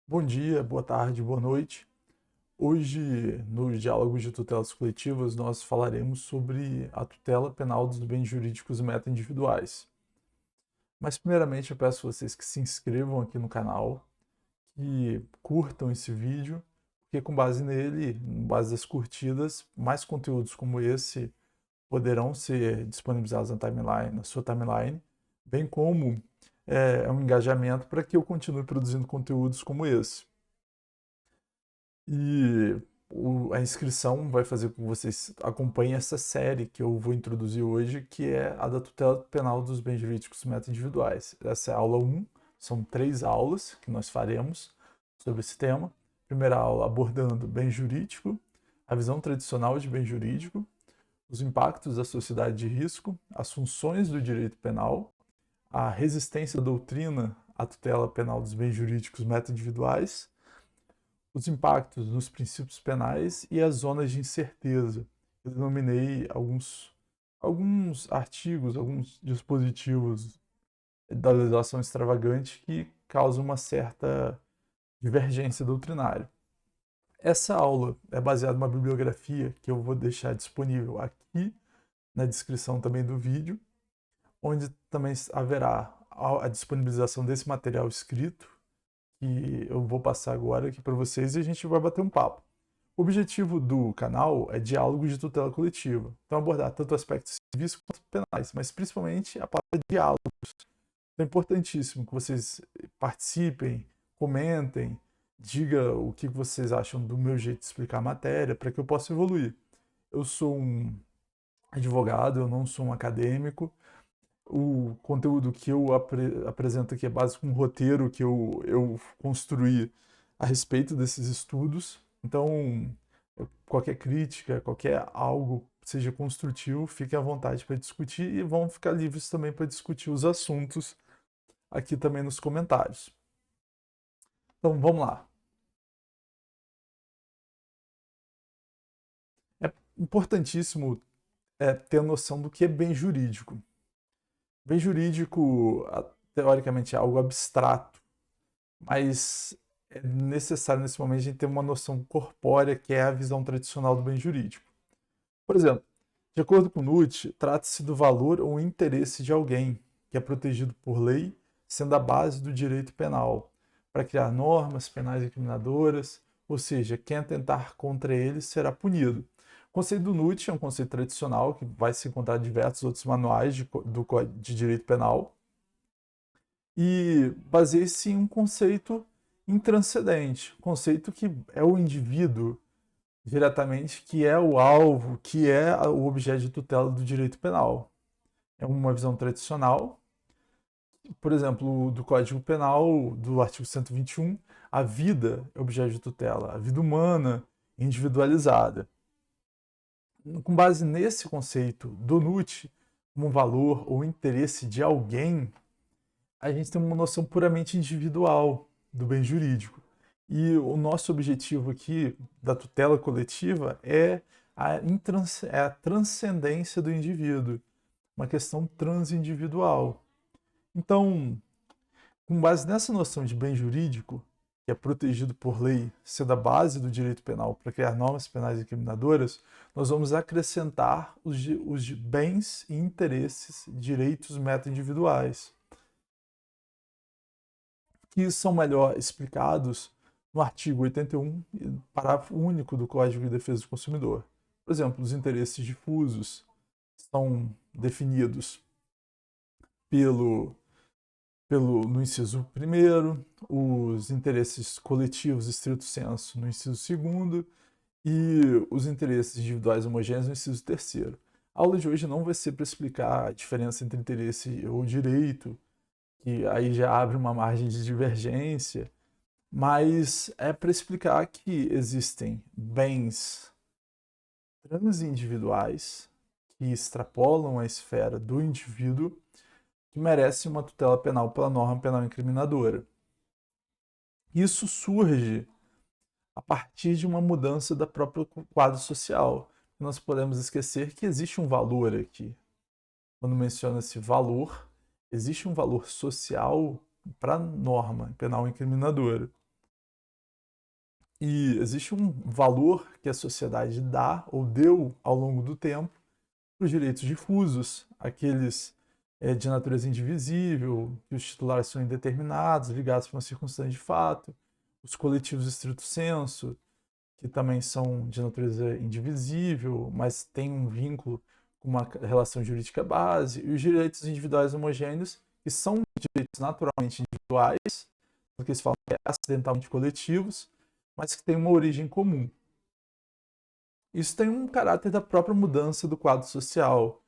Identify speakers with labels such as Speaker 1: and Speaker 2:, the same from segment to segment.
Speaker 1: Bom dia, boa tarde, boa noite. Hoje, no Diálogos de Tutelas Coletivas, nós falaremos sobre a tutela penal dos bens jurídicos meta-individuais. Mas, primeiramente, eu peço a vocês que se inscrevam aqui no canal, que curtam esse vídeo, porque com base nele, com base das curtidas, mais conteúdos como esse poderão ser disponibilizados na timeline, na sua timeline, bem como um engajamento para que eu continue produzindo conteúdos como esse. E a inscrição vai fazer com que vocês acompanhem essa série que eu vou introduzir hoje, que é a da tutela penal dos bens jurídicos meta-individuais. Essa é a aula 1, são 3 aulas que nós faremos sobre esse tema. Primeira aula abordando bem jurídico, a visão tradicional de bem jurídico, os impactos da sociedade de risco, as funções do direito penal, a resistência da doutrina à tutela penal dos bens jurídicos meta-individuais, os impactos nos princípios penais e as zonas de incerteza. Eu denominei alguns artigos, alguns dispositivos da legislação extravagante que causam uma certa divergência doutrinária. Essa aula é baseada numa bibliografia que eu vou deixar disponível aqui na descrição também do vídeo, onde também haverá a disponibilização desse material escrito que eu vou passar agora aqui para vocês e a gente vai bater um papo. O objetivo do canal é diálogos de tutela coletiva. Então, abordar tanto aspectos civis quanto penais, mas principalmente a palavra diálogos. Então, é importantíssimo que vocês participem, comentem, diga o que vocês acham do meu jeito de explicar a matéria, para que eu possa evoluir. Eu sou um advogado, eu não sou um acadêmico. O conteúdo que eu apresento aqui é básico um roteiro que eu construí a respeito desses estudos. Então, qualquer crítica, qualquer algo seja construtivo, fiquem à vontade para discutir e vão ficar livres também para discutir os assuntos aqui também nos comentários. Então, vamos lá. É importantíssimo ter noção do que é bem jurídico. Bem jurídico, teoricamente, é algo abstrato, mas é necessário nesse momento a gente ter uma noção corpórea que é a visão tradicional do bem jurídico. Por exemplo, de acordo com Nutt, trata-se do valor ou interesse de alguém que é protegido por lei, sendo a base do direito penal, para criar normas penais incriminadoras, ou seja, quem atentar contra ele será punido. O conceito do Nutt é um conceito tradicional que vai se encontrar em diversos outros manuais de direito penal, e baseia-se em um conceito intranscendente, conceito que é o indivíduo diretamente, que é o alvo, que é o objeto de tutela do direito penal. É uma visão tradicional, por exemplo, do Código Penal, do artigo 121, a vida é objeto de tutela, a vida humana individualizada. Com base nesse conceito do Nutt, como valor ou interesse de alguém, a gente tem uma noção puramente individual do bem jurídico. E o nosso objetivo aqui da tutela coletiva é a transcendência do indivíduo, uma questão transindividual. Então, com base nessa noção de bem jurídico, que é protegido por lei, sendo a base do direito penal para criar normas penais incriminadoras, nós vamos acrescentar os bens e interesses, direitos meta-individuais, que são melhor explicados no artigo 81, parágrafo único do Código de Defesa do Consumidor. Por exemplo, os interesses difusos são definidos pelo, no inciso 1º, os interesses coletivos estrito sensu no inciso 2º e os interesses individuais homogêneos no inciso 3º. A aula de hoje não vai ser para explicar a diferença entre interesse ou direito, que aí já abre uma margem de divergência, mas é para explicar que existem bens transindividuais que extrapolam a esfera do indivíduo que merecem uma tutela penal pela norma penal incriminadora. Isso surge a partir de uma mudança da própria quadro social. Nós podemos esquecer que existe um valor aqui. Quando menciona-se valor, existe um valor social para a norma penal incriminadora. E existe um valor que a sociedade dá ou deu ao longo do tempo para os direitos difusos, aqueles de natureza indivisível, que os titulares são indeterminados, ligados para uma circunstância de fato, os coletivos estrito sensu, que também são de natureza indivisível, mas têm um vínculo com uma relação jurídica base, e os direitos individuais homogêneos, que são direitos naturalmente individuais, porque eles falam que é acidentalmente coletivos, mas que têm uma origem comum. Isso tem um caráter da própria mudança do quadro social,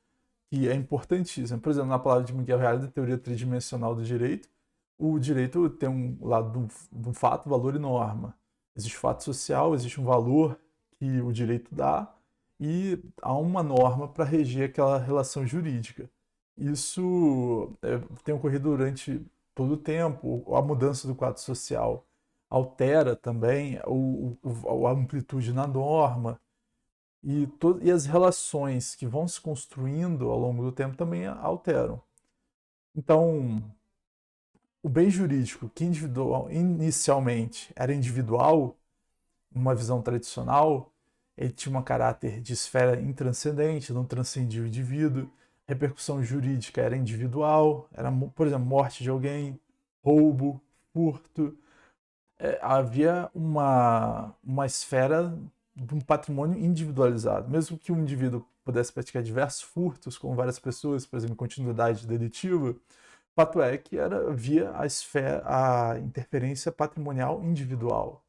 Speaker 1: que é importantíssimo. Por exemplo, na palavra de Miguel Reale, da teoria tridimensional do direito, o direito tem um lado de um fato, valor e norma. Existe fato social, existe um valor que o direito dá e há uma norma para reger aquela relação jurídica. Isso tem ocorrido durante todo o tempo. A mudança do quadro social altera também a amplitude na norma e as relações que vão se construindo ao longo do tempo também alteram. Então, o bem jurídico, que inicialmente era individual, numa visão tradicional, ele tinha um caráter de esfera intranscendente, não transcendia o indivíduo. A repercussão jurídica era individual, era, por exemplo, morte de alguém, roubo, furto. Havia uma esfera de um patrimônio individualizado. Mesmo que um indivíduo pudesse praticar diversos furtos com várias pessoas, por exemplo, continuidade delitiva, o fato é que havia a interferência patrimonial individual.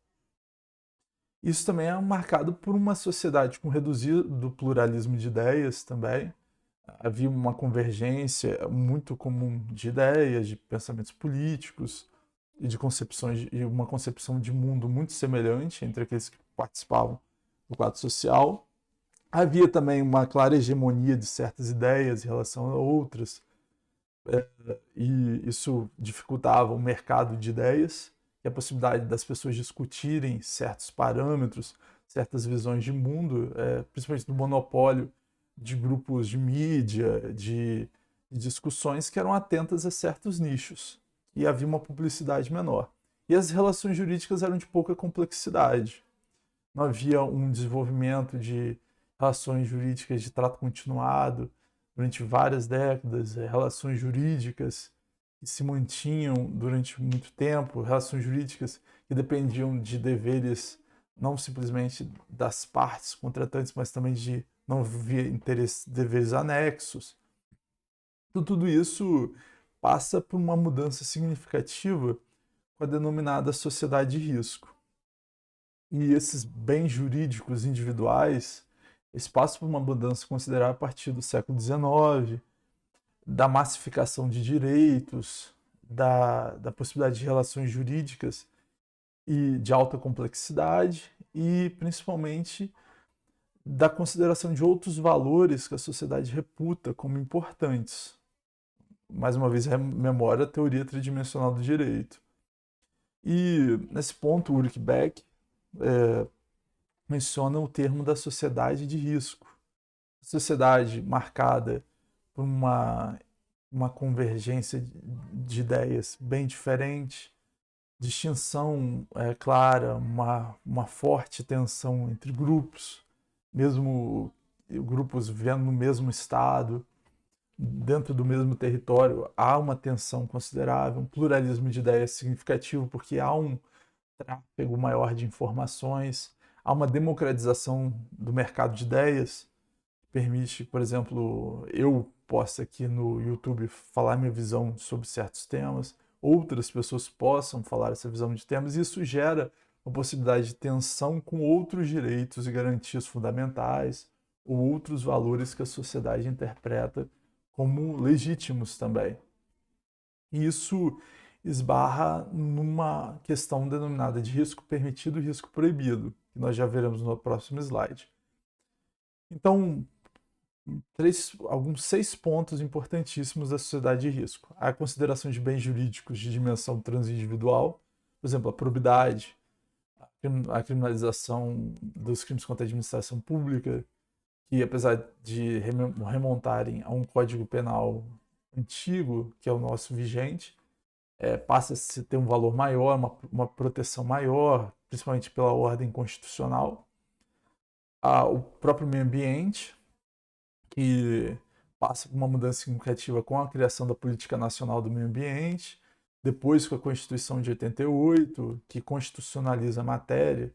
Speaker 1: Isso também é marcado por uma sociedade com reduzido pluralismo de ideias também. Havia uma convergência muito comum de ideias, de pensamentos políticos e de concepções e uma concepção de mundo muito semelhante entre aqueles que participavam do quadro social. Havia também uma clara hegemonia de certas ideias em relação a outras, e isso dificultava o mercado de ideias e a possibilidade das pessoas discutirem certos parâmetros, certas visões de mundo, principalmente do monopólio de grupos de mídia, de discussões que eram atentas a certos nichos. E havia uma publicidade menor. E as relações jurídicas eram de pouca complexidade. Não havia um desenvolvimento de relações jurídicas de trato continuado durante várias décadas, relações jurídicas que se mantinham durante muito tempo, relações jurídicas que dependiam de deveres não simplesmente das partes contratantes, mas também de não havia interesse, deveres anexos. Então, tudo isso passa por uma mudança significativa com a denominada sociedade de risco. E esses bens jurídicos individuais, eles passam por uma mudança considerável a partir do século XIX, da massificação de direitos, da possibilidade de relações jurídicas e de alta complexidade e, principalmente, da consideração de outros valores que a sociedade reputa como importantes. Mais uma vez, rememora a teoria tridimensional do direito. E, nesse ponto, Ulrich Beck menciona o termo da sociedade de risco. Sociedade marcada por uma convergência de ideias bem diferente, distinção clara, uma forte tensão entre grupos, mesmo grupos vivendo no mesmo estado, dentro do mesmo território, há uma tensão considerável, um pluralismo de ideias significativo, porque há um tráfego maior de informações, há uma democratização do mercado de ideias, que permite, por exemplo, eu possa aqui no YouTube falar minha visão sobre certos temas, outras pessoas possam falar essa visão de temas, e isso gera uma possibilidade de tensão com outros direitos e garantias fundamentais, ou outros valores que a sociedade interpreta como legítimos também. E isso esbarra numa questão denominada de risco permitido e risco proibido, que nós já veremos no próximo slide. Então, alguns 6 pontos importantíssimos da sociedade de risco. A consideração de bens jurídicos de dimensão transindividual, por exemplo, a probidade, a criminalização dos crimes contra a administração pública, que apesar de remontarem a um código penal antigo, que é o nosso vigente, passa a se ter um valor maior, uma proteção maior, principalmente pela ordem constitucional. O próprio meio ambiente, que passa por uma mudança significativa com a criação da Política Nacional do Meio Ambiente, depois com a Constituição de 88, que constitucionaliza a matéria,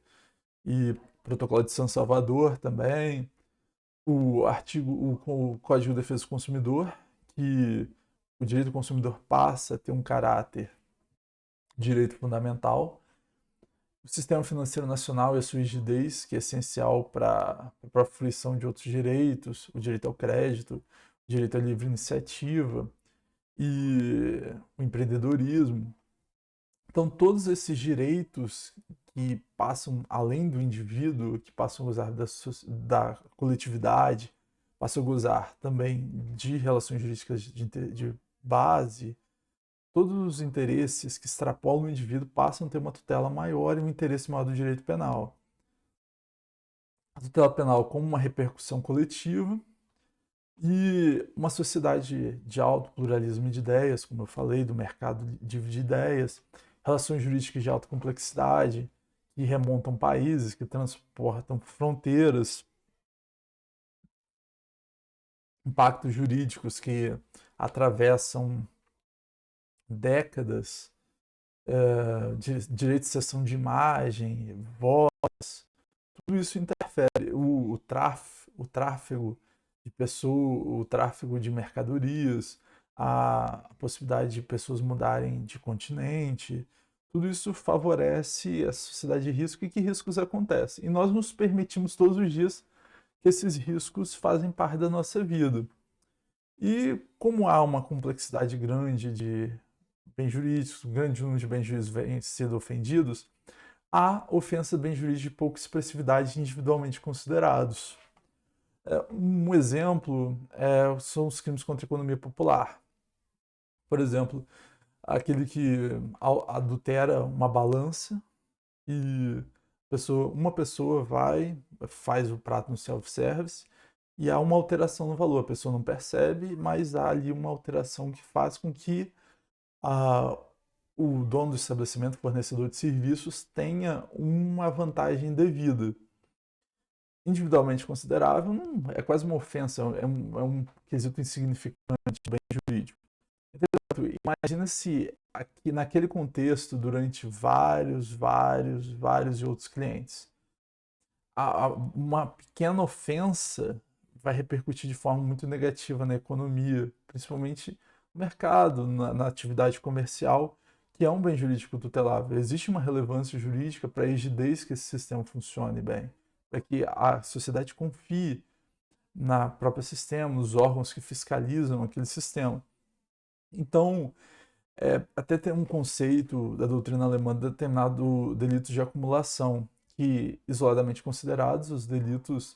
Speaker 1: e Protocolo de São Salvador também, o Código de Defesa do Consumidor, que o direito do consumidor passa a ter um caráter de direito fundamental, o sistema financeiro nacional e a sua rigidez, que é essencial para a fruição de outros direitos, o direito ao crédito, o direito à livre iniciativa e o empreendedorismo. Então, todos esses direitos que passam além do indivíduo, que passam a gozar da coletividade, passam a gozar também de relações jurídicas de base, todos os interesses que extrapolam o indivíduo passam a ter uma tutela maior e um interesse maior do direito penal. A tutela penal como uma repercussão coletiva e uma sociedade de alto pluralismo de ideias, como eu falei, do mercado de ideias, relações jurídicas de alta complexidade, que remontam países, que transportam fronteiras, impactos jurídicos que atravessam décadas, direito de cessão de imagem, voz, tudo isso interfere. O tráfego de pessoas, o tráfego de mercadorias, a possibilidade de pessoas mudarem de continente, tudo isso favorece a sociedade de risco e que riscos acontecem. E nós nos permitimos todos os dias que esses riscos fazem parte da nossa vida. E como há uma complexidade grande de bens jurídicos, um grande número de bens jurídicos vêm sendo ofendidos, há ofensa de bens jurídicos de pouca expressividade individualmente considerados. Um exemplo são os crimes contra a economia popular. Por exemplo, aquele que adultera uma balança e uma pessoa faz o prato no self-service e há uma alteração no valor. A pessoa não percebe, mas há ali uma alteração que faz com que o dono do estabelecimento, fornecedor de serviços, tenha uma vantagem devida. Individualmente considerável, não, é quase uma ofensa, é um quesito insignificante de bem jurídico. Entretanto, imagina se aqui naquele contexto, durante vários e outros clientes, uma pequena ofensa vai repercutir de forma muito negativa na economia, principalmente no mercado, na atividade comercial, que é um bem jurídico tutelável. Existe uma relevância jurídica para a rigidez que esse sistema funcione bem, para que a sociedade confie na própria sistema, nos órgãos que fiscalizam aquele sistema. Então, até tem um conceito da doutrina alemã determinado delitos de acumulação, que, isoladamente considerados, os delitos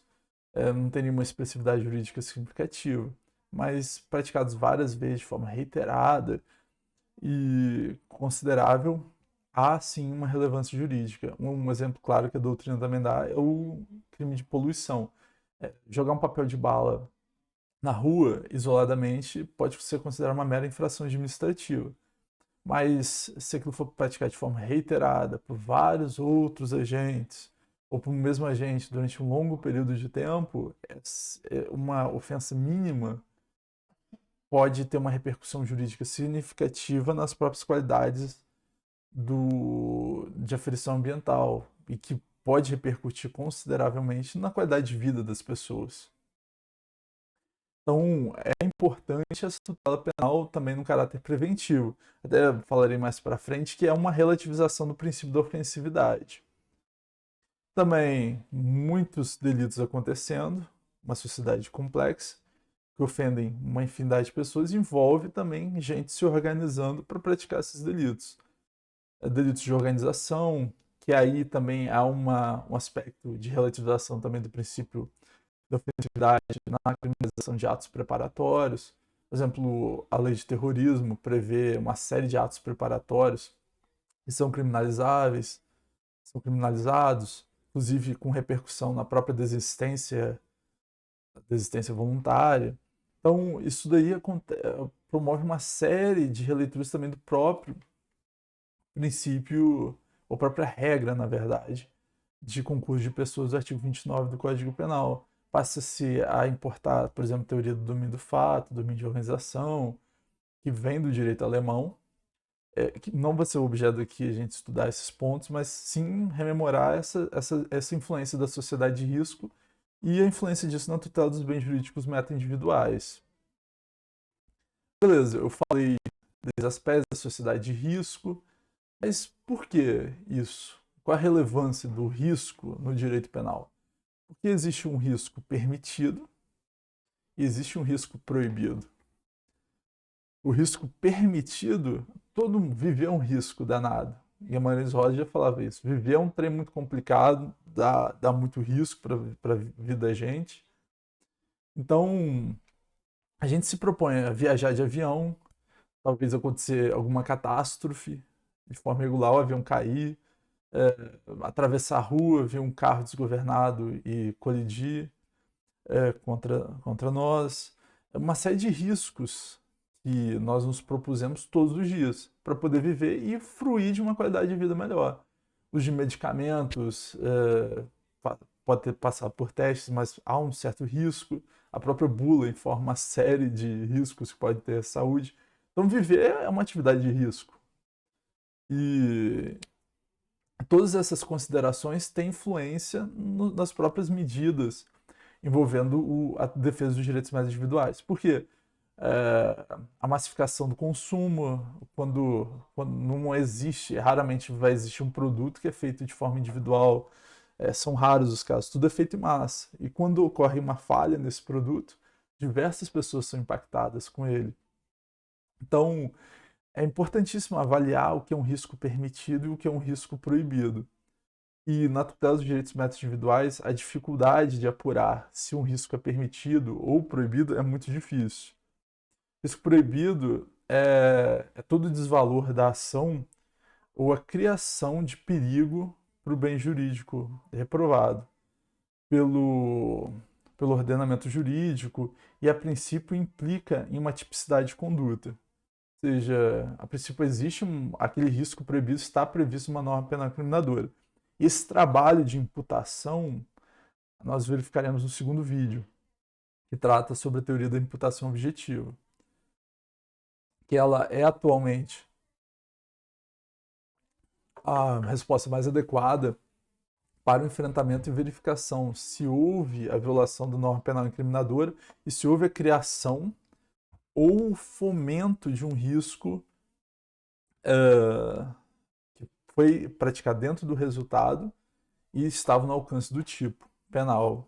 Speaker 1: não teriam uma expressividade jurídica significativa, mas praticados várias vezes de forma reiterada e considerável, há sim uma relevância jurídica. Um exemplo claro que a doutrina também dá é o crime de poluição. Jogar um papel de bala na rua, isoladamente, pode ser considerado uma mera infração administrativa. Mas se aquilo for praticado de forma reiterada por vários outros agentes, ou por um mesmo agente durante um longo período de tempo, uma ofensa mínima pode ter uma repercussão jurídica significativa nas próprias qualidades de aferição ambiental e que pode repercutir consideravelmente na qualidade de vida das pessoas. Então, é importante essa tutela penal também no caráter preventivo. Até falarei mais para frente que é uma relativização do princípio da ofensividade. Também, muitos delitos acontecendo, uma sociedade complexa, que ofendem uma infinidade de pessoas, envolve também gente se organizando para praticar esses delitos. Delitos de organização, que aí também há um aspecto de relativização também do princípio da ofensividade na criminalização de atos preparatórios. Por exemplo, a lei de terrorismo prevê uma série de atos preparatórios que são criminalizáveis, são criminalizados, inclusive com repercussão na própria desistência voluntária. Então, isso daí promove uma série de releituras também do próprio princípio, ou própria regra, na verdade, de concurso de pessoas do artigo 29 do Código Penal. Passa-se a importar, por exemplo, a teoria do domínio do fato, domínio de organização, que vem do direito alemão. Que não vai ser o objeto aqui a gente estudar esses pontos, mas sim rememorar essa influência da sociedade de risco e a influência disso na tutela dos bens jurídicos meta-individuais. Beleza, eu falei dos aspectos da sociedade de risco, mas por que isso? Qual a relevância do risco no direito penal? Porque existe um risco permitido e existe um risco proibido. O risco permitido, todo mundo viver é um risco danado. Guimarães Rosa já falava isso. Viver é um trem muito complicado, dá muito risco para a vida da gente. Então, a gente se propõe a viajar de avião, talvez acontecer alguma catástrofe, de forma regular o avião cair, atravessar a rua, ver um carro desgovernado e colidir contra nós. Uma série de riscos que nós nos propusemos todos os dias para poder viver e fruir de uma qualidade de vida melhor. Os de medicamentos pode passar por testes, mas há um certo risco. A própria bula informa uma série de riscos que pode ter à saúde. Então, viver é uma atividade de risco. E todas essas considerações têm influência nas próprias medidas envolvendo a defesa dos direitos mais individuais. Por quê? A massificação do consumo, quando não existe, raramente vai existir um produto que é feito de forma individual, são raros os casos, tudo é feito em massa. E quando ocorre uma falha nesse produto, diversas pessoas são impactadas com ele. Então, é importantíssimo avaliar o que é um risco permitido e o que é um risco proibido. E na tutela dos direitos meta-individuais, a dificuldade de apurar se um risco é permitido ou proibido é muito difícil. Risco proibido é todo o desvalor da ação ou a criação de perigo para o bem jurídico reprovado pelo ordenamento jurídico e, a princípio, implica em uma tipicidade de conduta. Ou seja, a princípio existe aquele risco proibido, está previsto uma norma penal incriminadora. Esse trabalho de imputação nós verificaremos no segundo vídeo, que trata sobre a teoria da imputação objetiva, que ela é atualmente a resposta mais adequada para o enfrentamento e verificação se houve a violação da norma penal incriminadora e se houve a criação ou fomento de um risco que foi praticado dentro do resultado e estava no alcance do tipo penal.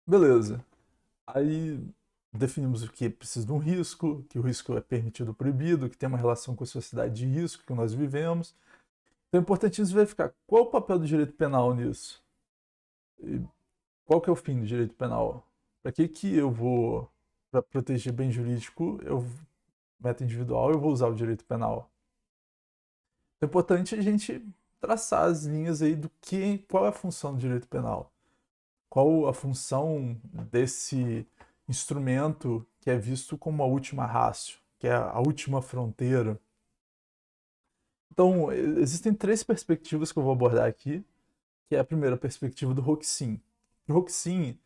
Speaker 1: Beleza. Aí definimos o que precisa de um risco, que o risco é permitido ou proibido, que tem uma relação com a sociedade de risco que nós vivemos. Então é importantíssimo verificar qual o papel do direito penal nisso. E qual que é o fim do direito penal? Para que eu vou, para proteger bem jurídico, meta individual, eu vou usar o direito penal? É importante a gente traçar as linhas aí qual é a função do direito penal. Qual a função desse instrumento que é visto como a última ratio, que é a última fronteira. Então, existem três perspectivas que eu vou abordar aqui, que é a primeira perspectiva do Roxin. No Roxin,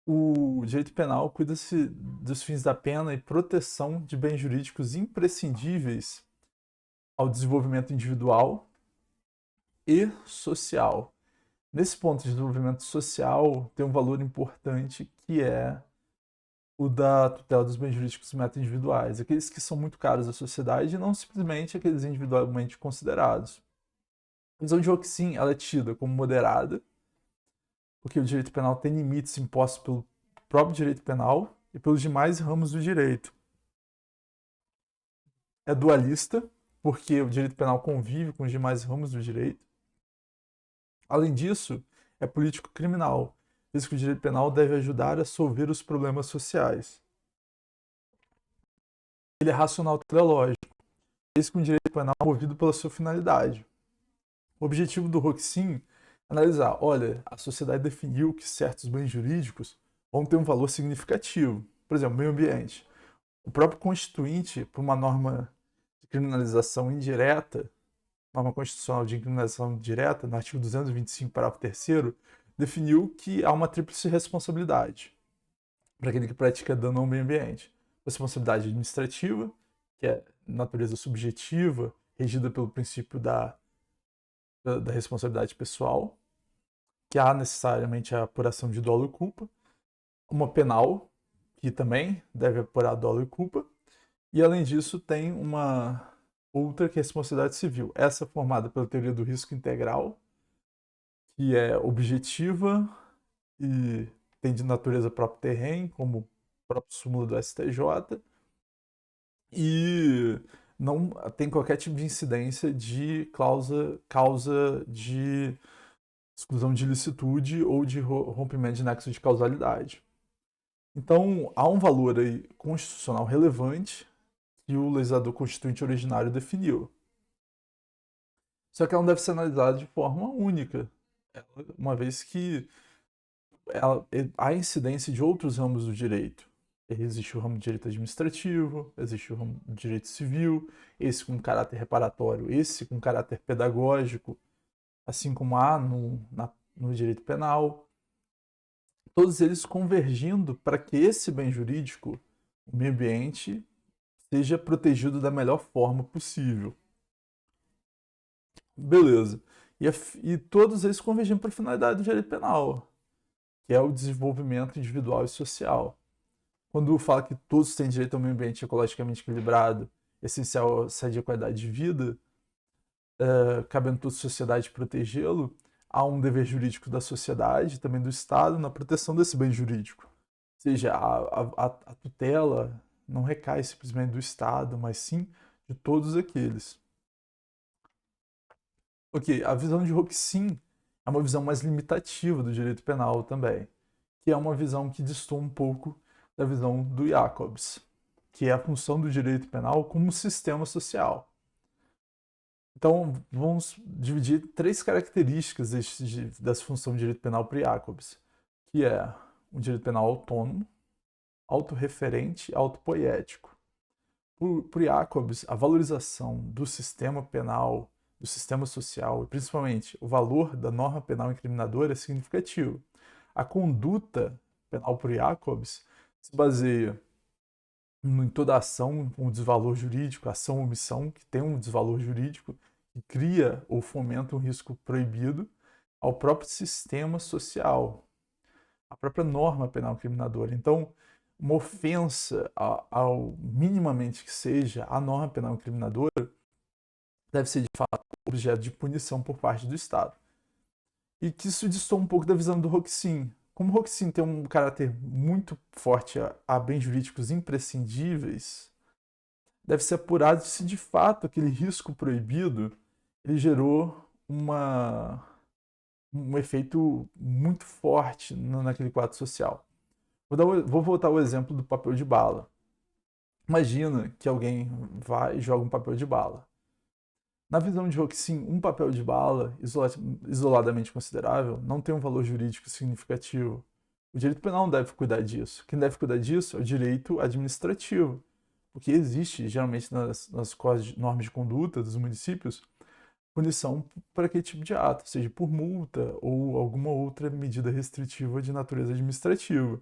Speaker 1: o direito penal cuida-se dos fins da pena e proteção de bens jurídicos imprescindíveis ao desenvolvimento individual e social. Nesse ponto de desenvolvimento social, tem um valor importante que é o da tutela dos bens jurídicos meta-individuais, aqueles que são muito caros à sociedade e não simplesmente aqueles individualmente considerados. A visão de Roxin ela é tida como moderada, porque o direito penal tem limites impostos pelo próprio direito penal e pelos demais ramos do direito. É dualista, porque o direito penal convive com os demais ramos do direito. Além disso, é político-criminal, visto que o direito penal deve ajudar a solver os problemas sociais. Ele é racional teleológico, visto que o direito penal é movido pela sua finalidade. O objetivo do Roxin é analisar, olha, a sociedade definiu que certos bens jurídicos vão ter um valor significativo. Por exemplo, meio ambiente. O próprio constituinte, por uma norma de criminalização indireta, norma constitucional de criminalização indireta, no artigo 225, parágrafo 3º, definiu que há uma tríplice responsabilidade para aquele que pratica dano ao meio ambiente. Responsabilidade administrativa, que é natureza subjetiva, regida pelo princípio da responsabilidade pessoal, que há necessariamente a apuração de dolo e culpa. Uma penal, que também deve apurar dolo e culpa. E, além disso, tem uma outra que é a responsabilidade civil. Essa é formada pela teoria do risco integral, que é objetiva e tem de natureza próprio terreno, como o próprio súmulo do STJ, e não tem qualquer tipo de incidência de causa de exclusão de ilicitude ou de rompimento de nexo de causalidade. Então, há um valor aí constitucional relevante que o legislador constituinte originário definiu. Só que ela não deve ser analisada de forma única, uma vez que há incidência de outros ramos do direito. Existe o ramo do direito administrativo, existe o ramo do direito civil, esse com caráter reparatório, esse com caráter pedagógico, assim como há no direito penal. Todos eles convergindo para que esse bem jurídico, o meio ambiente, seja protegido da melhor forma possível. Beleza. E todos eles convergindo para a finalidade do direito penal, que é o desenvolvimento individual e social. Quando fala que todos têm direito ao meio ambiente ecologicamente equilibrado, essencial à sadia qualidade de vida, cabendo toda a sociedade protegê-lo, há um dever jurídico da sociedade, também do Estado, na proteção desse bem jurídico. Ou seja, a tutela não recai simplesmente do Estado, mas sim de todos aqueles. Ok, a visão de Roxin é uma visão mais limitativa do direito penal também, que é uma visão que destoa um pouco da visão do Jacobs, que é a função do direito penal como um sistema social. Então, vamos dividir 3 características dessa função de direito penal para Jacobs, que é um direito penal autônomo, autorreferente e autopoético. Por Jacobs, a valorização do sistema penal, do sistema social e principalmente o valor da norma penal incriminadora é significativo. A conduta penal por Jacobs se baseia em toda ação com desvalor jurídico, ação ou omissão que tem um desvalor jurídico, que cria ou fomenta um risco proibido ao próprio sistema social, à própria norma penal incriminadora. Então, uma ofensa ao minimamente que seja a norma penal incriminadora deve ser, de fato, objeto de punição por parte do Estado. E que isso distorce um pouco da visão do Roxin. Como o Roxin tem um caráter muito forte a bens jurídicos imprescindíveis, deve ser apurado se de fato aquele risco proibido ele gerou um efeito muito forte naquele quadro social. Vou voltar ao exemplo do papel de bala. Imagina que alguém vai e joga um papel de bala. Na visão de Roxin, um papel de bala, isoladamente considerável, não tem um valor jurídico significativo. O direito penal não deve cuidar disso. Quem deve cuidar disso é o direito administrativo. Porque existe, geralmente, nas normas de conduta dos municípios, punição para aquele tipo de ato, seja por multa ou alguma outra medida restritiva de natureza administrativa.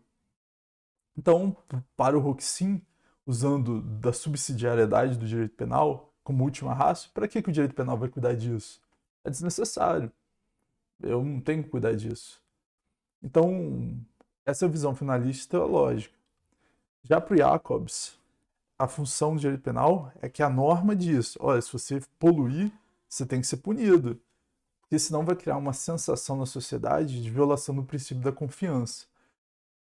Speaker 1: Então, para o Roxin, usando da subsidiariedade do direito penal como última ratio, para que o direito penal vai cuidar disso? É desnecessário. Eu não tenho que cuidar disso. Então, essa é a visão finalista teológica. Já para o Jacobs, a função do direito penal é que a norma diz, olha, se você poluir, você tem que ser punido. Porque senão vai criar uma sensação na sociedade de violação do princípio da confiança.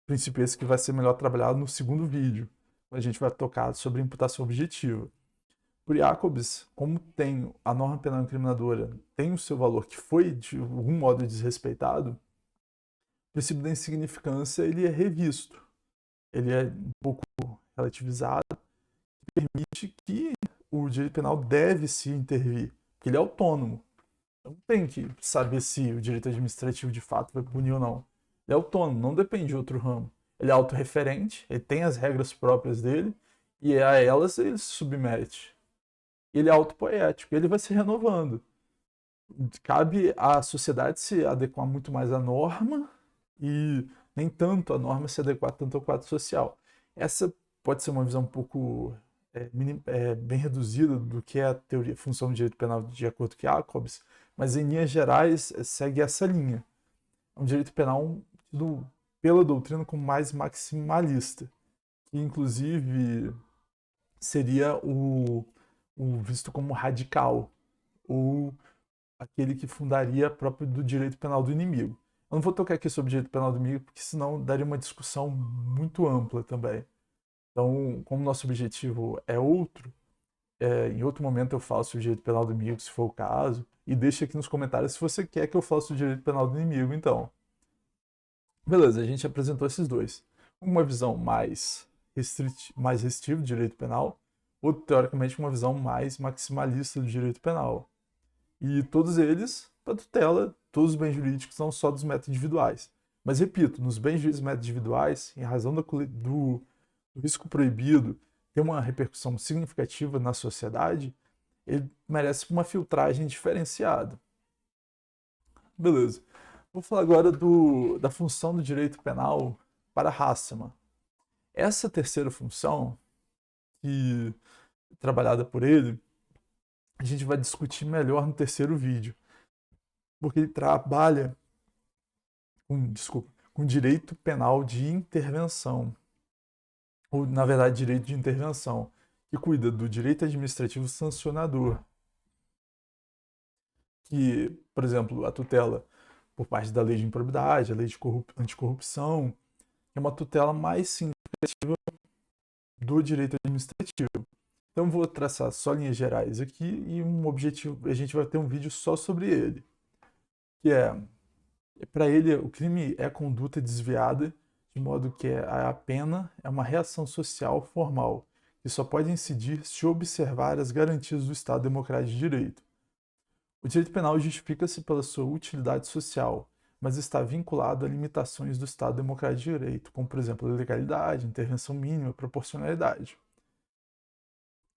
Speaker 1: Princípio esse que vai ser melhor trabalhado no segundo vídeo, quando a gente vai tocar sobre imputação objetiva. Por Jacobs, como tem a norma penal incriminadora, tem o seu valor que foi de algum modo desrespeitado, o princípio da insignificância ele é revisto. Ele é um pouco relativizado, que permite que o direito penal deve se intervir, porque ele é autônomo. Não tem que saber se o direito administrativo de fato vai punir ou não. Ele é autônomo, não depende de outro ramo. Ele é autorreferente, ele tem as regras próprias dele, e a elas ele se submete. ele é autopoético, ele vai se renovando. Cabe à sociedade se adequar muito mais à norma e nem tanto a norma se adequar tanto ao quadro social. Essa pode ser uma visão um pouco bem reduzida do que é a teoria, função do direito penal de acordo com Jacobs, mas em linhas gerais segue essa linha. É um direito penal tido pela doutrina como mais maximalista, que inclusive seria o visto como radical, ou aquele que fundaria próprio do direito penal do inimigo. Eu não vou tocar aqui sobre direito penal do inimigo, porque senão daria uma discussão muito ampla também. Então, como nosso objetivo é outro, em outro momento eu falo sobre direito penal do inimigo, se for o caso, e deixa aqui nos comentários se você quer que eu fale sobre direito penal do inimigo, então. Beleza, a gente apresentou esses dois. Uma visão mais restritiva do direito penal, ou teoricamente uma visão mais maximalista do direito penal. E todos eles, para tutela, todos os bens jurídicos, não só dos métodos individuais. Mas repito, nos bens jurídicos métodos individuais, em razão do risco proibido ter uma repercussão significativa na sociedade, ele merece uma filtragem diferenciada. Beleza. Vou falar agora da função do direito penal para Hasselmann. Essa terceira função, que trabalhada por ele, a gente vai discutir melhor no terceiro vídeo, porque ele trabalha com direito penal de intervenção, ou na verdade direito de intervenção, que cuida do direito administrativo sancionador, que, por exemplo, a tutela por parte da lei de improbidade, a lei de anticorrupção, é uma tutela mais significativa do direito administrativo. Então vou traçar só linhas gerais aqui e um objetivo, a gente vai ter um vídeo só sobre ele, que para ele o crime é conduta desviada, de modo que a pena é uma reação social formal, que só pode incidir se observar as garantias do Estado Democrático de Direito. O direito penal justifica-se pela sua utilidade social, mas está vinculado a limitações do Estado Democrático de Direito, como, por exemplo, a legalidade, intervenção mínima, proporcionalidade.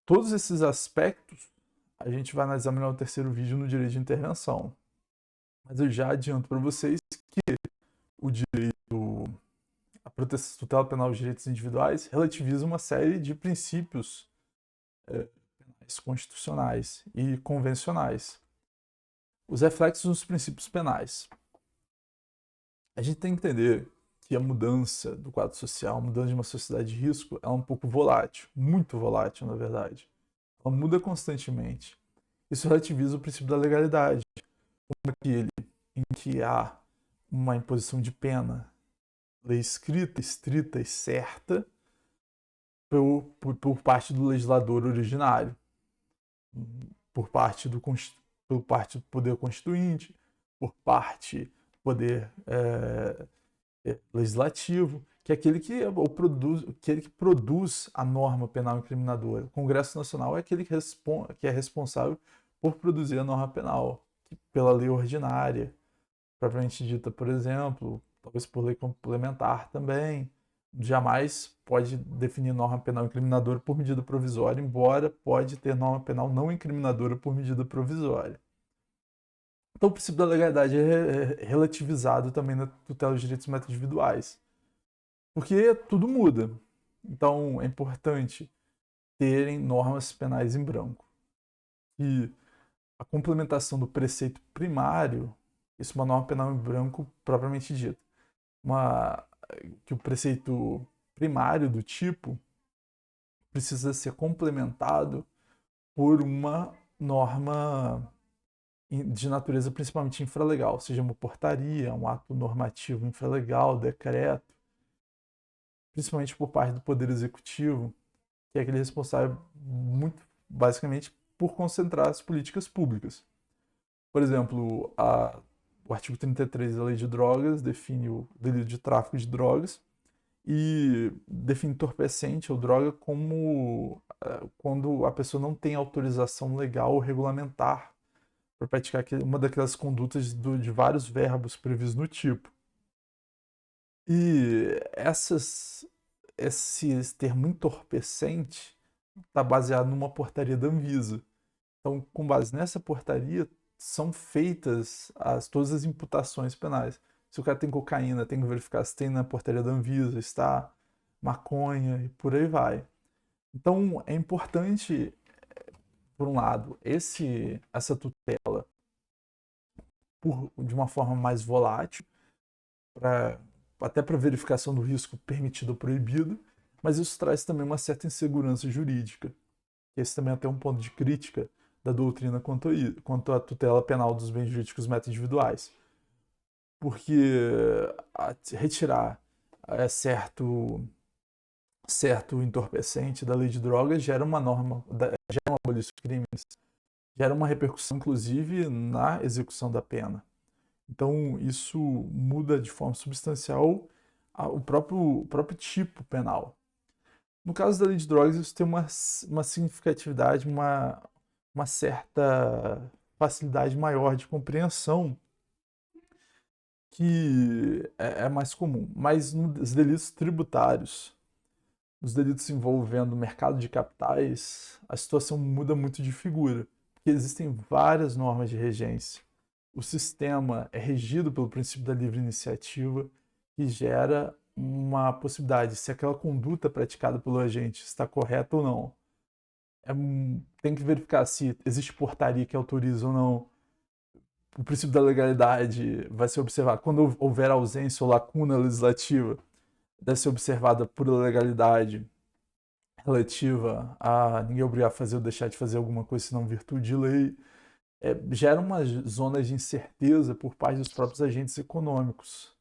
Speaker 1: Todos esses aspectos a gente vai analisar melhor no terceiro vídeo no direito de intervenção. Mas eu já adianto para vocês que o direito, a proteção tutela penal dos direitos individuais relativiza uma série de princípios penais constitucionais e convencionais. Os reflexos dos princípios penais. A gente tem que entender que a mudança do quadro social, a mudança de uma sociedade de risco, é um pouco volátil, muito volátil, na verdade. Ela muda constantemente. Isso relativiza o princípio da legalidade, como aquele em que há uma imposição de pena, lei escrita, estrita e certa por parte do legislador originário, por parte do poder constituinte, por parte do poder legislativo, que é aquele que produz a norma penal incriminadora. O Congresso Nacional é aquele que é responsável por produzir a norma penal, pela lei ordinária, propriamente dita, por exemplo, talvez por lei complementar também. Jamais pode definir norma penal incriminadora por medida provisória, embora pode ter norma penal não incriminadora por medida provisória. Então, o princípio da legalidade é relativizado também na tutela dos direitos métodos individuais, porque tudo muda. Então, é importante terem normas penais em branco. E a complementação do preceito primário, isso é uma norma penal em branco propriamente dita, que o preceito primário do tipo precisa ser complementado por uma norma de natureza principalmente infralegal, seja uma portaria, um ato normativo infralegal, decreto, principalmente por parte do Poder Executivo, que é aquele responsável muito basicamente por concentrar as políticas públicas. Por exemplo, o artigo 33 da Lei de Drogas define o delito de tráfico de drogas e define entorpecente ou droga como quando a pessoa não tem autorização legal ou regulamentar para praticar uma daquelas condutas de vários verbos previstos no tipo. E esse termo entorpecente está baseado numa portaria da Anvisa, Então, com base nessa portaria, são feitas todas as imputações penais. Se o cara tem cocaína, tem que verificar se tem na portaria da Anvisa, está maconha e por aí vai. Então, é importante, por um lado, essa tutela de uma forma mais volátil, até para verificação do risco permitido ou proibido, mas isso traz também uma certa insegurança jurídica. Esse também é até um ponto de crítica da doutrina quanto à tutela penal dos bens jurídicos meta-individuais. Porque retirar certo entorpecente da lei de drogas gera uma norma, gera uma abolição de crimes, gera uma repercussão, inclusive, na execução da pena. Então, isso muda de forma substancial o próprio tipo penal. No caso da lei de drogas, isso tem uma significatividade, uma certa facilidade maior de compreensão, que é mais comum. Mas nos delitos tributários, nos delitos envolvendo o mercado de capitais, a situação muda muito de figura, porque existem várias normas de regência. O sistema é regido pelo princípio da livre iniciativa, que gera uma possibilidade, se aquela conduta praticada pelo agente está correta ou não. Tem que verificar se existe portaria que autoriza ou não. O princípio da legalidade vai ser observado. Quando houver ausência ou lacuna legislativa, deve ser observada por legalidade relativa a ninguém obrigar a fazer ou deixar de fazer alguma coisa senão virtude de lei. Gera uma zona de incerteza por parte dos próprios agentes econômicos.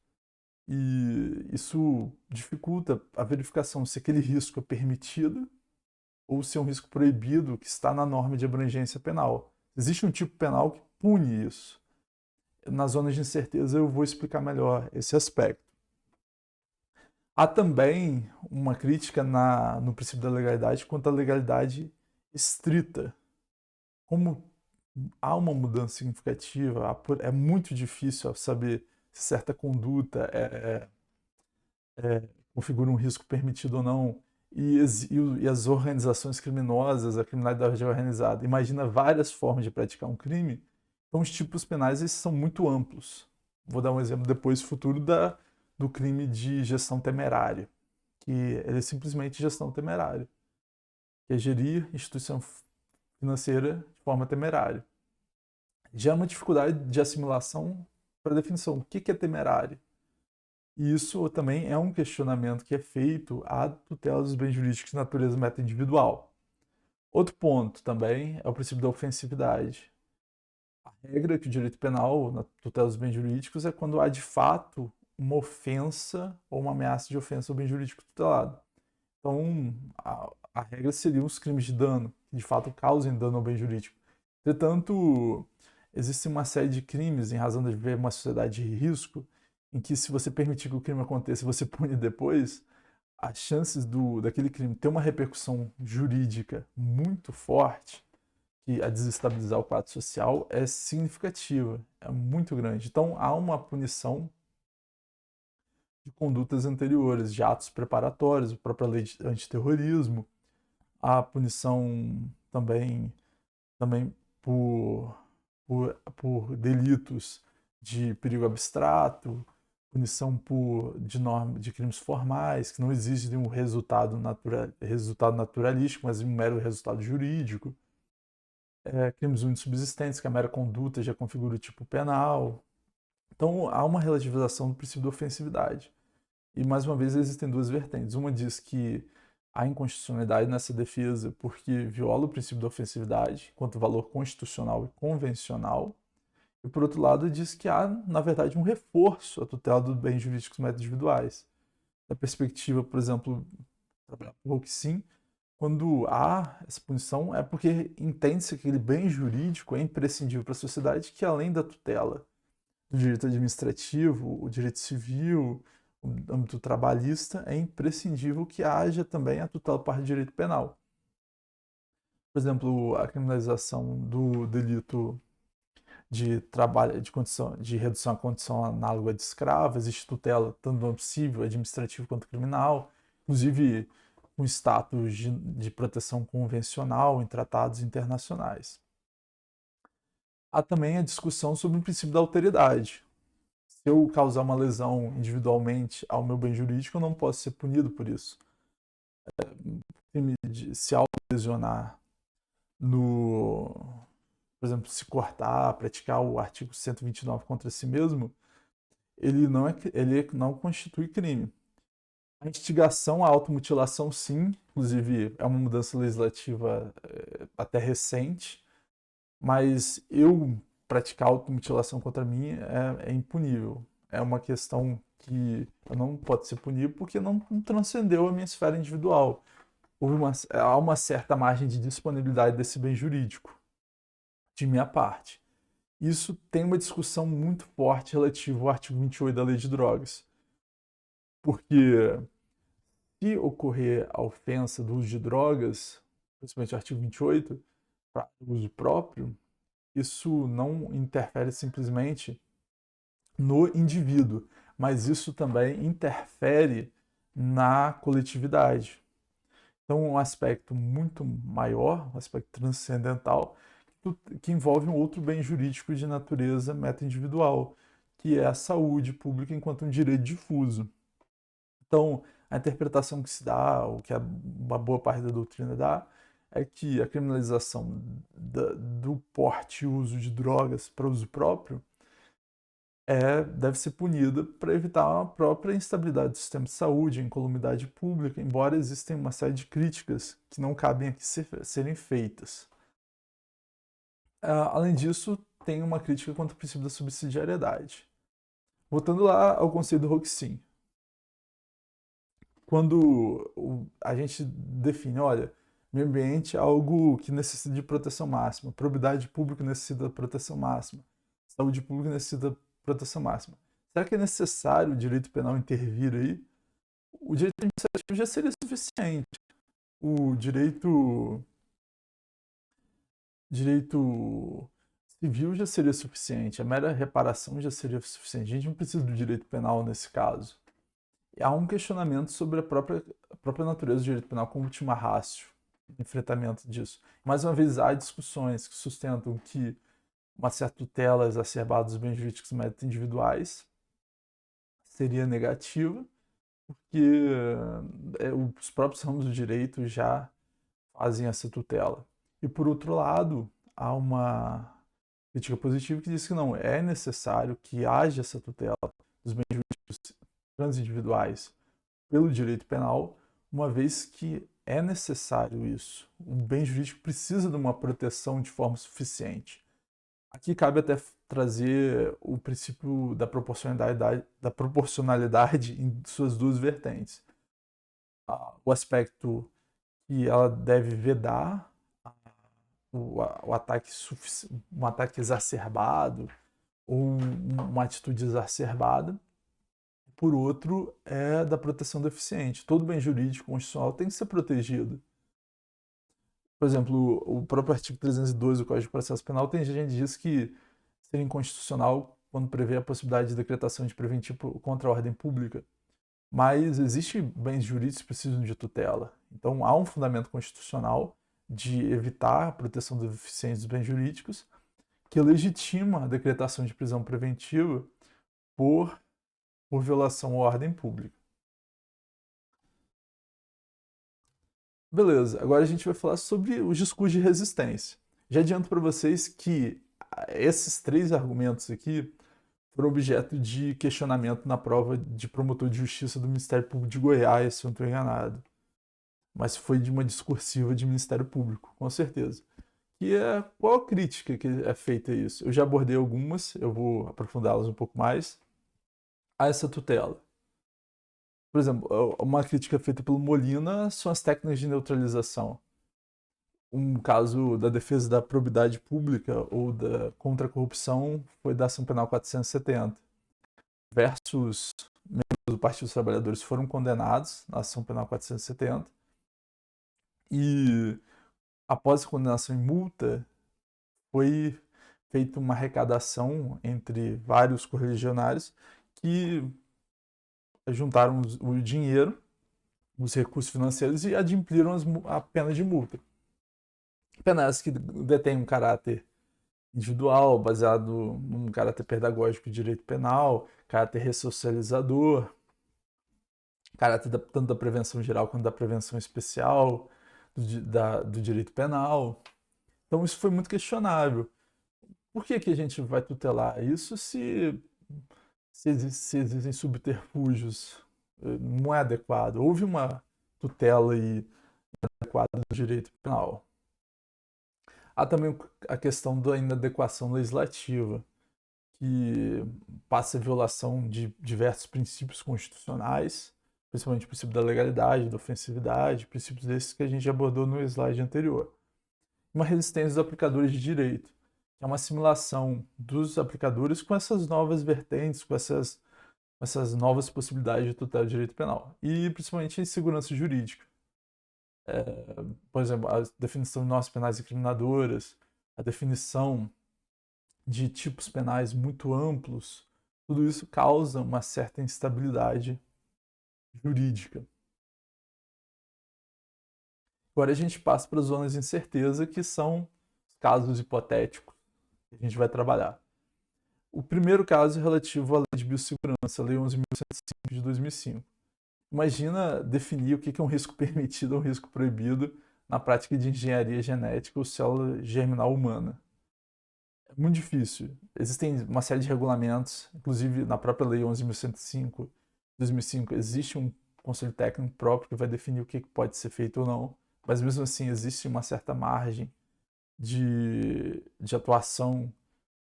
Speaker 1: E isso dificulta a verificação se aquele risco é permitido ou se é um risco proibido que está na norma de abrangência penal. Existe um tipo penal que pune isso. Nas zonas de incerteza eu vou explicar melhor esse aspecto. Há também uma crítica no princípio da legalidade quanto à legalidade estrita. Como há uma mudança significativa, é muito difícil saber se certa conduta configura um risco permitido ou não. E as organizações criminosas, a criminalidade organizada, imagina várias formas de praticar um crime. Então, os tipos penais esses são muito amplos. Vou dar um exemplo depois futuro do crime de gestão temerária, que ele é simplesmente gestão temerária, que é gerir instituição financeira de forma temerária. Já é uma dificuldade de assimilação para a definição. O que é temerário? E isso também é um questionamento que é feito à tutela dos bens jurídicos de natureza meta-individual. Outro ponto também é o princípio da ofensividade. A regra que o direito penal, na tutela dos bens jurídicos, é quando há de fato uma ofensa ou uma ameaça de ofensa ao bem jurídico tutelado. Então, a regra seriam os crimes de dano, que de fato causem dano ao bem jurídico. Entretanto, existe uma série de crimes em razão de viver uma sociedade de risco, em que se você permitir que o crime aconteça e você pune depois, as chances daquele crime ter uma repercussão jurídica muito forte, que a desestabilizar o quadro social, é significativa, é muito grande. Então, há uma punição de condutas anteriores, de atos preparatórios, a própria lei de antiterrorismo, a punição também por delitos de perigo abstrato, punição de crimes formais, que não exigem um resultado naturalístico, mas um mero resultado jurídico. Crimes subsistentes, que a mera conduta já configura o tipo penal. Então, há uma relativização do princípio da ofensividade. E, mais uma vez, existem duas vertentes. Uma diz que há inconstitucionalidade nessa defesa porque viola o princípio da ofensividade quanto valor constitucional e convencional. E, por outro lado, diz que há, na verdade, um reforço à tutela dos bens jurídicos meta-individuais. Da perspectiva, por exemplo, trabalhar por sim, quando há essa punição é porque entende-se que aquele bem jurídico é imprescindível para a sociedade, que além da tutela do direito administrativo, o direito civil, o âmbito trabalhista, é imprescindível que haja também a tutela para o direito penal. Por exemplo, a criminalização do delito de trabalho, de redução à condição análoga de escravo, existe tutela tanto no âmbito civil, administrativo quanto criminal, inclusive com status de proteção convencional em tratados internacionais. Há também a discussão sobre o princípio da alteridade. Se eu causar uma lesão individualmente ao meu bem jurídico, eu não posso ser punido por isso. Crime de se autolesionar no, por exemplo, se cortar, praticar o artigo 129 contra si mesmo, ele não constitui crime. A instigação à automutilação, sim, inclusive é uma mudança legislativa até recente, mas eu praticar automutilação contra mim é impunível. É uma questão que eu não posso ser punido porque não transcendeu a minha esfera individual. Há uma certa margem de disponibilidade desse bem jurídico, de minha parte. Isso tem uma discussão muito forte relativa ao artigo 28 da Lei de Drogas. Porque se ocorrer a ofensa do uso de drogas, principalmente o artigo 28, para uso próprio, isso não interfere simplesmente no indivíduo, mas isso também interfere na coletividade. Então, um aspecto muito maior, um aspecto transcendental, que envolve um outro bem jurídico de natureza meta-individual, que é a saúde pública enquanto um direito difuso. Então, a interpretação que se dá, ou que uma boa parte da doutrina dá, é que a criminalização do porte e uso de drogas para uso próprio deve ser punida para evitar a própria instabilidade do sistema de saúde, a incolumidade pública, embora existem uma série de críticas que não cabem aqui serem feitas. Além disso, tem uma crítica contra o princípio da subsidiariedade. Voltando lá ao conceito do Roxin. Quando a gente define, olha, meio ambiente é algo que necessita de proteção máxima, probidade pública necessita de proteção máxima, saúde pública necessita de proteção máxima. Será que é necessário o direito penal intervir aí? O direito administrativo já seria suficiente. O direito civil já seria suficiente. A mera reparação já seria suficiente. A gente não precisa do direito penal nesse caso. E há um questionamento sobre a própria natureza do direito penal como última ratio, enfrentamento disso. Mais uma vez, há discussões que sustentam que uma certa tutela exacerbada dos bens jurídicos meta-individuais seria negativa, porque os próprios ramos do direito já fazem essa tutela. E, por outro lado, há uma crítica positiva que diz que não é necessário que haja essa tutela dos bens jurídicos transindividuais pelo direito penal, uma vez que é necessário isso. O bem jurídico precisa de uma proteção de forma suficiente. Aqui cabe até trazer o princípio da proporcionalidade em suas duas vertentes. O aspecto que ela deve vedar o ataque, um ataque exacerbado ou uma atitude exacerbada. Por outro, é da proteção do eficiente. Todo bem jurídico constitucional tem que ser protegido. Por exemplo, o próprio artigo 302 do Código de Processo Penal tem gente que diz que seria inconstitucional quando prevê a possibilidade de decretação de preventivo contra a ordem pública. Mas existem bens jurídicos que precisam de tutela. Então há um fundamento constitucional de evitar a proteção dos eficientes dos bens jurídicos que legitima a decretação de prisão preventiva por violação à ordem pública. Beleza, agora a gente vai falar sobre os discursos de resistência. Já adianto para vocês que esses três argumentos aqui foram objeto de questionamento na prova de promotor de justiça do Ministério Público de Goiás, se eu não estou enganado. Mas foi de uma discursiva de Ministério Público, com certeza. E qual a crítica que é feita a isso? Eu já abordei algumas, eu vou aprofundá-las um pouco mais. A essa tutela. Por exemplo, uma crítica feita pelo Molina são as técnicas de neutralização. Um caso da defesa da probidade pública ou contra a corrupção foi da Ação Penal 470. Diversos membros do Partido dos Trabalhadores foram condenados na Ação Penal 470 e, após a condenação em multa, foi feita uma arrecadação entre vários correligionários que juntaram o dinheiro, os recursos financeiros e adimpliram a pena de multa. Penas que detêm um caráter individual, baseado num caráter pedagógico de direito penal, caráter ressocializador, caráter tanto da prevenção geral quanto da prevenção especial do direito penal. Então isso foi muito questionável. Por que a gente vai tutelar isso se existem subterfúgios? Não é adequado. Houve uma tutela aí adequada do direito penal. Há também a questão da inadequação legislativa, que passa a violação de diversos princípios constitucionais, principalmente o princípio da legalidade, da ofensividade, princípios desses que a gente abordou no slide anterior. Uma resistência dos aplicadores de direito, que é uma assimilação dos aplicadores com essas novas vertentes, com essas novas possibilidades de tutela de direito penal. E principalmente em segurança jurídica. Por exemplo, a definição de normas penais incriminadoras, a definição de tipos penais muito amplos, tudo isso causa uma certa instabilidade jurídica. Agora a gente passa para as zonas de incerteza, que são casos hipotéticos que a gente vai trabalhar. O primeiro caso é relativo à Lei de Biossegurança, a Lei 11.105 de 2005. Imagina definir o que é um risco permitido ou um risco proibido na prática de engenharia genética ou célula germinal humana. É muito difícil. Existem uma série de regulamentos, inclusive na própria Lei 11.105 de 2005, existe um conselho técnico próprio que vai definir o que pode ser feito ou não, mas mesmo assim existe uma certa margem de atuação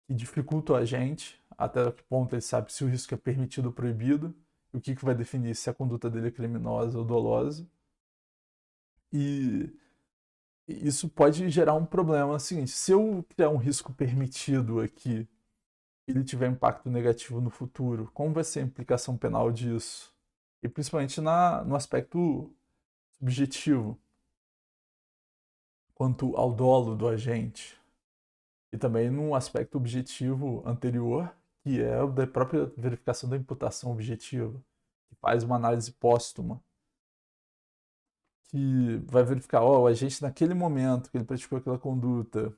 Speaker 1: que dificulta o agente, até que ponto ele sabe se o risco é permitido ou proibido, e o que vai definir se a conduta dele é criminosa ou dolosa. E isso pode gerar um problema seguinte: se eu criar um risco permitido aqui e ele tiver impacto negativo no futuro, como vai ser a implicação penal disso? E principalmente no aspecto subjetivo, quanto ao dolo do agente. E também no aspecto objetivo anterior, que é o da própria verificação da imputação objetiva, que faz uma análise póstuma, que vai verificar, o agente naquele momento que ele praticou aquela conduta,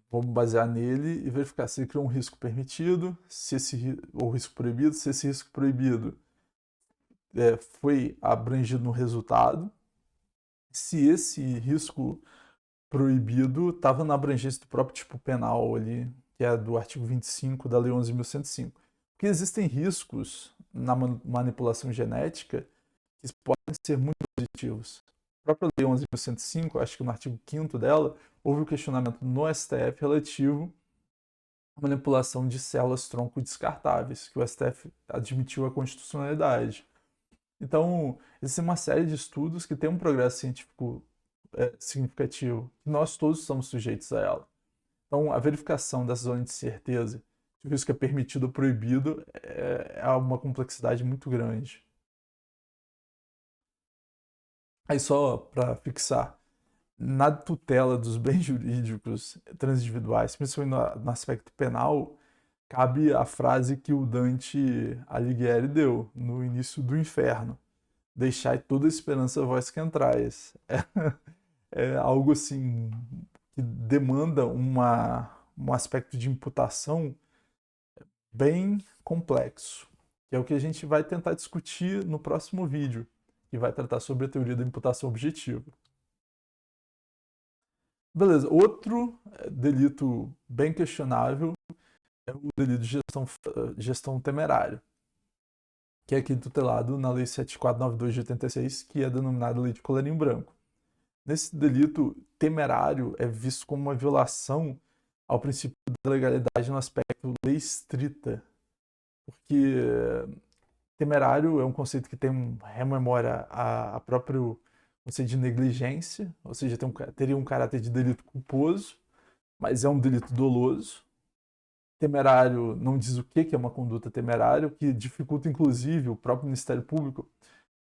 Speaker 1: vamos basear nele e verificar se ele criou um risco permitido, ou risco proibido, se esse risco proibido foi abrangido no resultado, se esse risco proibido estava na abrangência do próprio tipo penal ali, que é do artigo 25 da Lei 11.105. Porque existem riscos na manipulação genética que podem ser muito positivos. A própria Lei 11.105, acho que no artigo 5º dela, houve um questionamento no STF relativo à manipulação de células tronco descartáveis, que o STF admitiu a constitucionalidade. Então, existe uma série de estudos que têm um progresso científico significativo, que nós todos estamos sujeitos a ela. Então, a verificação dessa zona de certeza, se o risco é permitido ou proibido, é uma complexidade muito grande. Aí só para fixar, na tutela dos bens jurídicos transindividuais, principalmente no aspecto penal, cabe a frase que o Dante Alighieri deu no início do Inferno: deixai toda esperança vós que entrais. É algo assim que demanda um aspecto de imputação bem complexo, que é o que a gente vai tentar discutir no próximo vídeo, que vai tratar sobre a teoria da imputação objetiva. Beleza, outro delito bem questionável é o delito de gestão temerária, que é aqui tutelado na Lei 7492 de 86, que é denominada Lei de Colarinho Branco. Nesse delito, temerário é visto como uma violação ao princípio da legalidade no aspecto lei estrita, porque temerário é um conceito que rememora a próprio conceito de negligência, ou seja, teria um caráter de delito culposo, mas é um delito doloso. Temerário não diz o que é uma conduta temerária, o que dificulta inclusive o próprio Ministério Público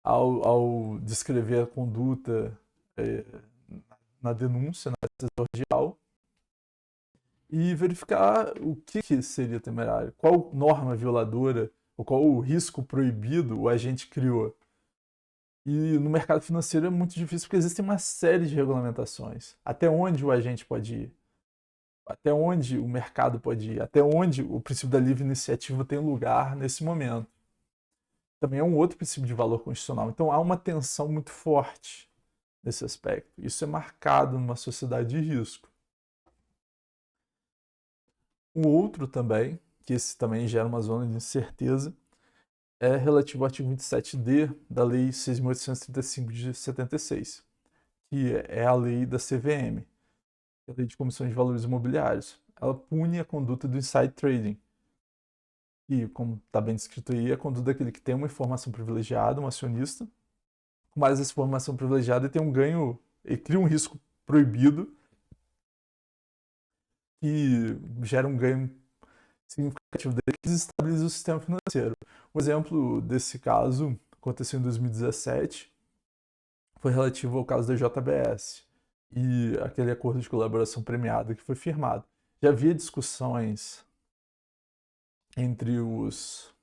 Speaker 1: ao descrever a conduta na denúncia, na decisão real, e verificar o que seria temerário, qual norma violadora ou qual o risco proibido o agente criou. E no mercado financeiro é muito difícil porque existem uma série de regulamentações. Até onde o agente pode ir? até onde o mercado pode ir, até onde o princípio da livre iniciativa tem lugar nesse momento. Também é um outro princípio de valor constitucional. Então há uma tensão muito forte nesse aspecto. Isso é marcado numa sociedade de risco. Um outro também, que esse também gera uma zona de incerteza, é relativo ao artigo 27D da Lei 6.835 de 76, que é a lei da CVM, a Lei de Comissões de Valores Imobiliários. Ela pune a conduta do inside trading, e, como está bem descrito aí, a conduta daquele que tem uma informação privilegiada, um acionista, com mais essa informação privilegiada e tem um ganho, e cria um risco proibido que gera um ganho significativo dele que desestabiliza o sistema financeiro. Um exemplo desse caso aconteceu em 2017, foi relativo ao caso da JBS e aquele acordo de colaboração premiada que foi firmado. Já havia discussões entre os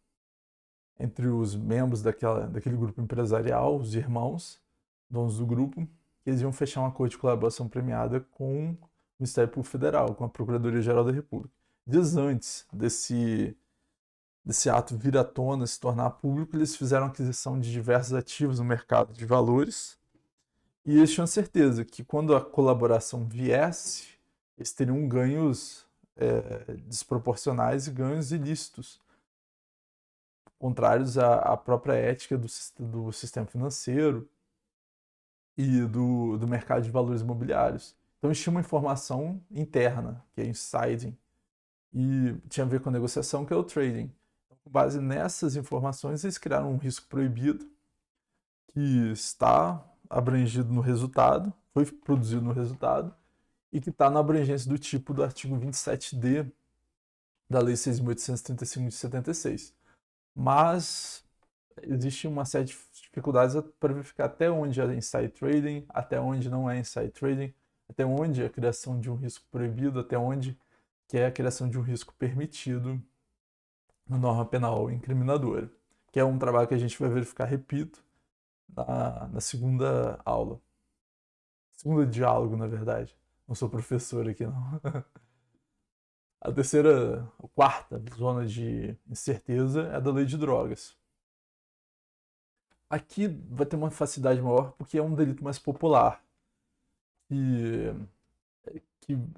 Speaker 1: membros daquele grupo empresarial, os irmãos, donos do grupo, que eles iam fechar um acordo de colaboração premiada com o Ministério Público Federal, com a Procuradoria-Geral da República. Dias antes desse ato vir à tona, se tornar público, eles fizeram aquisição de diversos ativos no mercado de valores e eles tinham certeza que quando a colaboração viesse, eles teriam ganhos desproporcionais e ganhos ilícitos, contrários à própria ética do sistema financeiro e do mercado de valores imobiliários. Então eles tinham uma informação interna, que é insiding, e tinha a ver com a negociação, que é o trading. Então, com base nessas informações, eles criaram um risco proibido que está abrangido no resultado, foi produzido no resultado, e que está na abrangência do tipo do artigo 27D da Lei 6.835 de 76. Mas existe uma série de dificuldades para verificar até onde é inside trading, até onde não é inside trading, até onde é a criação de um risco proibido, até onde que é a criação de um risco permitido na norma penal incriminadora, que é um trabalho que a gente vai verificar, repito, na segunda aula. Segundo diálogo, na verdade. Não sou professor aqui, não. A quarta zona de incerteza é a da lei de drogas. Aqui vai ter uma facilidade maior porque é um delito mais popular que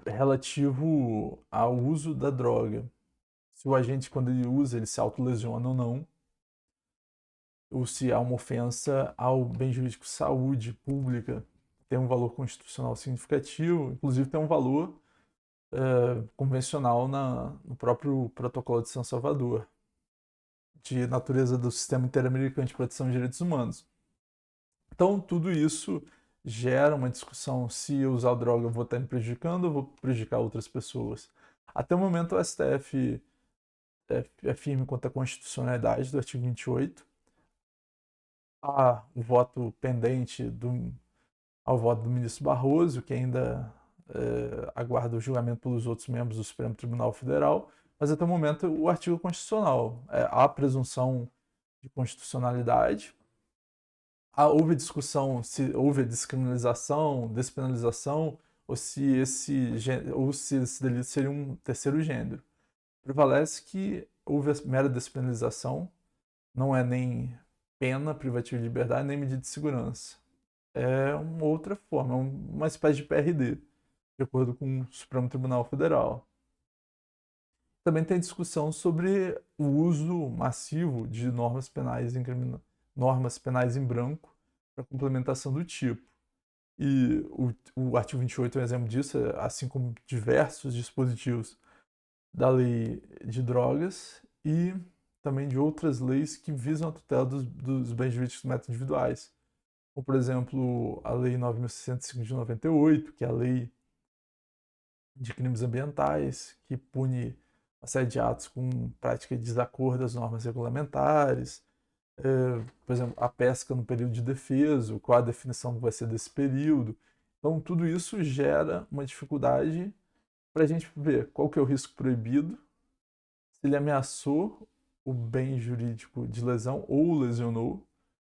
Speaker 1: é relativo ao uso da droga. Se o agente, quando ele usa, ele se autolesiona ou não, ou se há uma ofensa ao bem jurídico saúde pública, tem um valor constitucional significativo, inclusive tem um valor convencional no próprio Protocolo de São Salvador, de natureza do Sistema Interamericano de Proteção de Direitos Humanos. Então, tudo isso gera uma discussão se eu usar droga eu vou estar me prejudicando ou vou prejudicar outras pessoas. Até o momento, o STF é firme quanto à constitucionalidade do artigo 28. Há o voto pendente ao voto do ministro Barroso, que ainda aguarda o julgamento pelos outros membros do Supremo Tribunal Federal, mas até o momento o artigo constitucional. Há a presunção de constitucionalidade, houve discussão se houve descriminalização, despenalização, ou se esse delito seria um terceiro gênero. Prevalece que houve a mera despenalização, não é nem pena privativa de liberdade, nem medida de segurança. É uma outra forma, é uma espécie de PRD, de acordo com o Supremo Tribunal Federal. Também tem discussão sobre o uso massivo de normas penais em branco para complementação do tipo. E o artigo 28 é um exemplo disso, assim como diversos dispositivos da lei de drogas e também de outras leis que visam a tutela dos bens jurídicos meta-individuais. Como, por exemplo, a Lei 9.605 de 98, que é a lei de crimes ambientais, que pune uma série de atos com prática de desacordo às normas regulamentares. Por exemplo, a pesca no período de defeso, qual a definição que vai ser desse período. Então, tudo isso gera uma dificuldade para a gente ver qual que é o risco proibido, se ele ameaçou o bem jurídico de lesão ou lesionou,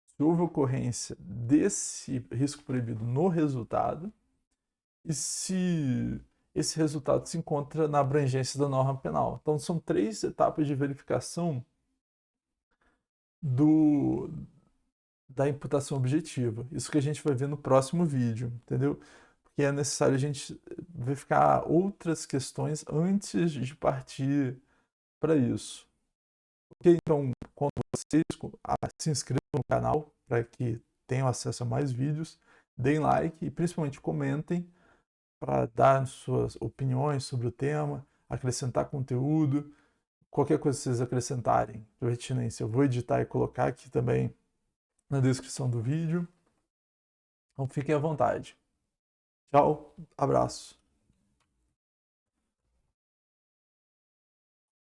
Speaker 1: se houve ocorrência desse risco proibido no resultado e se esse resultado se encontra na abrangência da norma penal. Então, são 3 etapas de verificação da imputação objetiva. Isso que a gente vai ver no próximo vídeo, entendeu? Porque é necessário a gente verificar outras questões antes de partir para isso. Ok? Então, quando vocês se inscrevam no canal para que tenham acesso a mais vídeos, deem like e principalmente comentem para dar suas opiniões sobre o tema, acrescentar conteúdo, qualquer coisa que vocês acrescentarem de pertinência, eu vou editar e colocar aqui também na descrição do vídeo. Então fiquem à vontade. Tchau, abraço.